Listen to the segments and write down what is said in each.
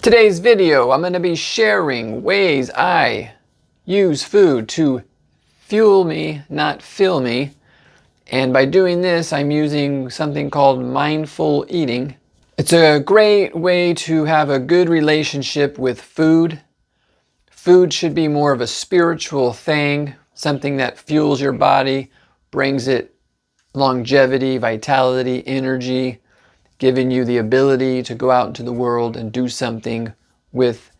Today's video, I'm going to be sharing ways I use food to fuel me, not fill me. And by doing this, I'm using something called mindful eating. It's a great way to have a good relationship with food. Food should be more of a spiritual thing, something that fuels your body, brings it longevity, vitality, energy, giving you the ability to go out into the world and do something with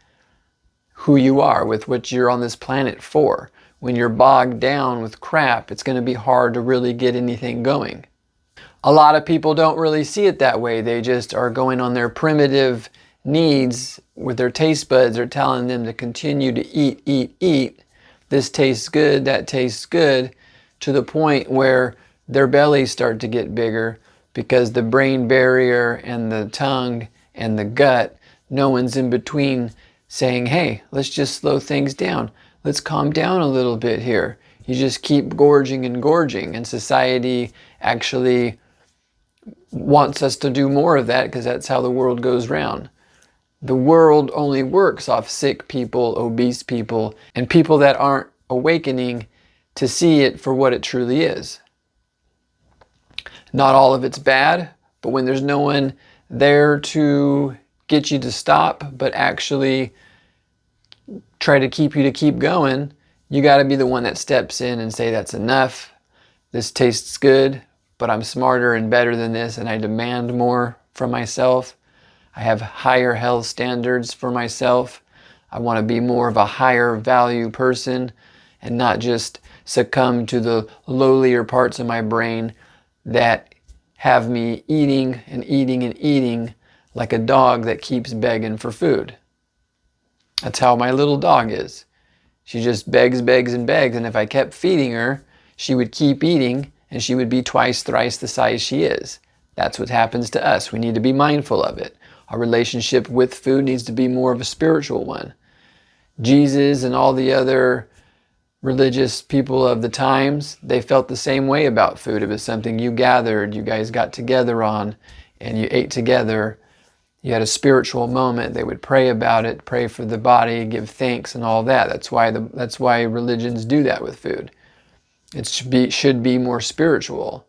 who you are, with what you're on this planet for. When you're bogged down with crap, it's going to be hard to really get anything going. A lot of people don't really see it that way. They just are going on their primitive needs with their taste buds. They're telling them to continue to eat, eat, eat. This tastes good, that tastes good, to the point where their bellies start to get bigger because the brain barrier and the tongue and the gut, no one's in between saying, hey, let's just slow things down. Let's calm down a little bit here. You just keep gorging and gorging, and society actually wants us to do more of that because that's how the world goes round. The world only works off sick people, obese people, and people that aren't awakening to see it for what it truly is. Not all of it's bad, but when there's no one there to get you to stop, but actually try to keep you to keep going, you got to be the one that steps in and say, that's enough. This tastes good, but I'm smarter and better than this, and I demand more from myself. I have higher health standards for myself. I want to be more of a higher value person and not just succumb to the lowlier parts of my brain that have me eating and eating and eating like a dog that keeps begging for food. That's how my little dog is. She just begs, begs, and begs, and if I kept feeding her, she would keep eating, and she would be twice, thrice the size she is. That's what happens to us. We need to be mindful of it. Our relationship with food needs to be more of a spiritual one. Jesus and all the other religious people of the times, they felt the same way about food. It was something you gathered, you guys got together on, and you ate together. You had a spiritual moment. They would pray about it, pray for the body, give thanks and all that. That's why religions do that with food. It should be more spiritual.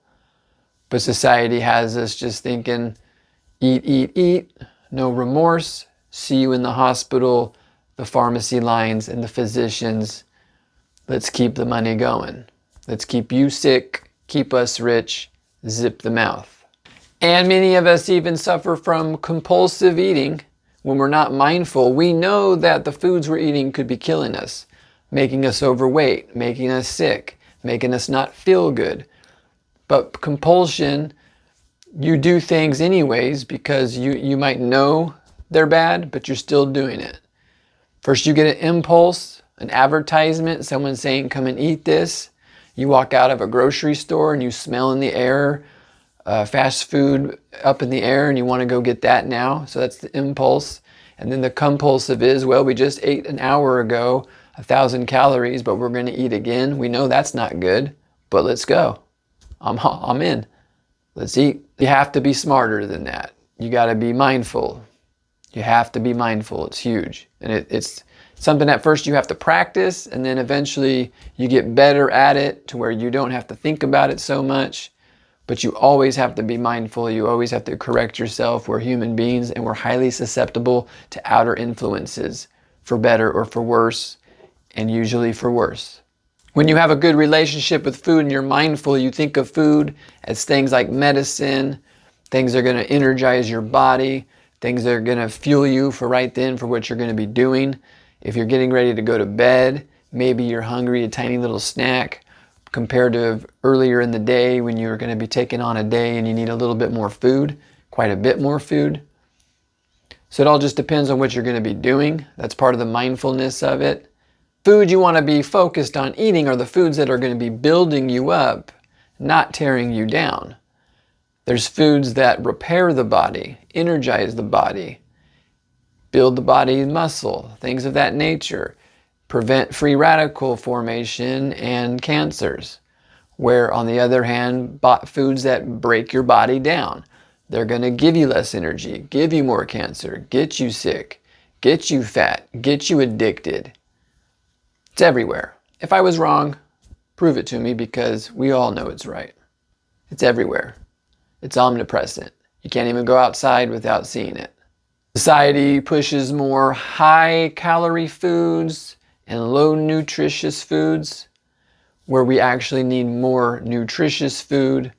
But society has us just thinking, eat, eat, eat, no remorse, see you in the hospital, the pharmacy lines, and the physicians. Let's keep the money going. Let's keep you sick, keep us rich, zip the mouth. And many of us even suffer from compulsive eating when we're not mindful. We know that the foods we're eating could be killing us, making us overweight, making us sick, making us not feel good. But compulsion, you do things anyways because you might know they're bad, but you're still doing it. First you get an impulse, an advertisement, someone saying, come and eat this. You walk out of a grocery store and you smell in the air fast food up in the air and you want to go get that now. So that's the impulse. And then the compulsive is, well, we just ate an hour ago 1,000 calories, but we're going to eat again. We know that's not good, but let's go. I'm in. Let's eat. You have to be smarter than that. You got to be mindful. You have to be mindful. It's huge. And it's something at first you have to practice, and then eventually you get better at it to where you don't have to think about it so much. But you always have to be mindful. You always have to correct yourself. We're human beings and we're highly susceptible to outer influences, for better or for worse, and usually for worse. When you have a good relationship with food and you're mindful, you think of food as things like medicine, things that are going to energize your body, things that are going to fuel you for right then for what you're going to be doing. If you're getting ready to go to bed, maybe you're hungry, a tiny little snack, compared to earlier in the day when you're going to be taking on a day and you need a little bit more food, quite a bit more food. So it all just depends on what you're going to be doing. That's part of the mindfulness of it. Food you want to be focused on eating are the foods that are going to be building you up, not tearing you down. There's foods that repair the body, energize the body, build the body muscle, things of that nature, prevent free radical formation and cancers. Where on the other hand, foods that break your body down, they're going to give you less energy, give you more cancer, get you sick, get you fat, get you addicted. It's everywhere. If I was wrong, prove it to me, because we all know it's right. It's everywhere. It's omnipresent. You can't even go outside without seeing it. Society pushes more high-calorie foods and low-nutritious foods, where we actually need more nutritious food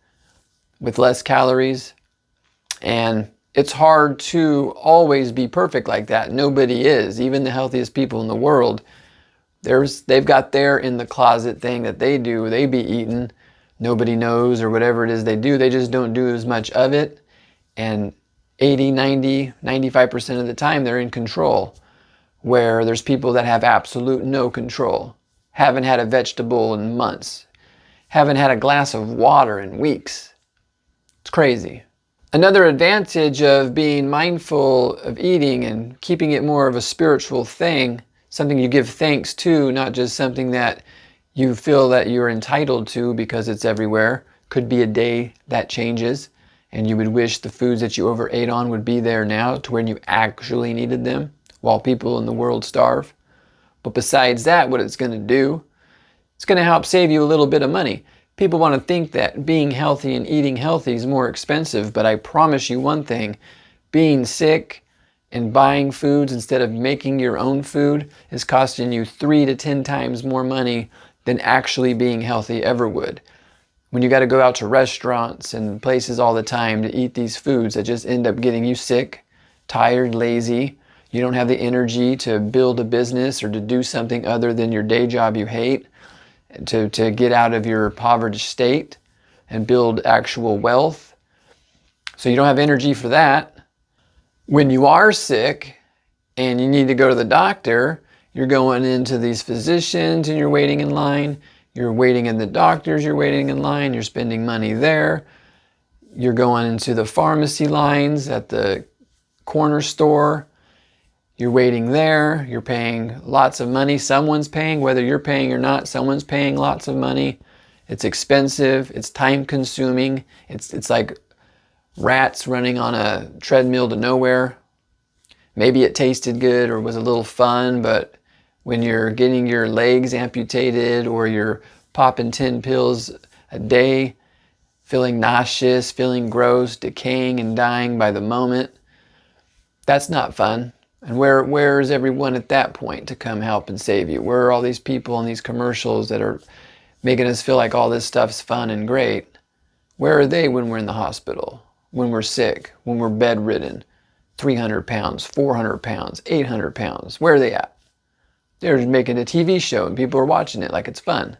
with less calories. And it's hard to always be perfect like that. Nobody is. Even the healthiest people in the world, they've got their in the closet thing that they do. They be eating. Nobody knows, or whatever it is they do. They just don't do as much of it. And 80, 90, 95% of the time they're in control. Where there's people that have absolute no control. Haven't had a vegetable in months. Haven't had a glass of water in weeks. It's crazy. Another advantage of being mindful of eating and keeping it more of a spiritual thing, something you give thanks to, not just something that you feel that you're entitled to because it's everywhere. Could be a day that changes and you would wish the foods that you overate on would be there now to when you actually needed them while people in the world starve. But besides that, what it's going to do, it's going to help save you a little bit of money. People want to think that being healthy and eating healthy is more expensive, but I promise you one thing, being sick and buying foods instead of making your own food is costing you 3 to 10 times more money than actually being healthy ever would. When you got to go out to restaurants and places all the time to eat these foods that just end up getting you sick, tired, lazy, you don't have the energy to build a business or to do something other than your day job you hate, to get out of your poverty state and build actual wealth. So you don't have energy for that. When you are sick and you need to go to the doctor, you're going into these physicians and you're waiting in line. You're waiting in the doctors, you're waiting in line, you're spending money there. You're going into the pharmacy lines at the corner store. You're waiting there, you're paying lots of money. Someone's paying, whether you're paying or not, someone's paying lots of money. It's expensive, it's time consuming. It's like rats running on a treadmill to nowhere. Maybe it tasted good or was a little fun, but when you're getting your legs amputated or you're popping 10 pills a day, feeling nauseous, feeling gross, decaying and dying by the moment, that's not fun. And where is everyone at that point to come help and save you? Where are all these people in these commercials that are making us feel like all this stuff's fun and great? Where are they when we're in the hospital? When we're sick? When we're bedridden? 300 pounds, 400 pounds, 800 pounds? Where are they at? They're making a TV show and people are watching it like it's fun.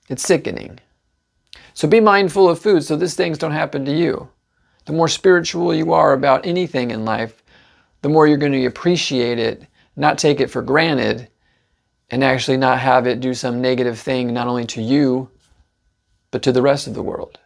It's sickening. So be mindful of food so these things don't happen to you. The more spiritual you are about anything in life, the more you're going to appreciate it, not take it for granted, and actually not have it do some negative thing not only to you, but to the rest of the world.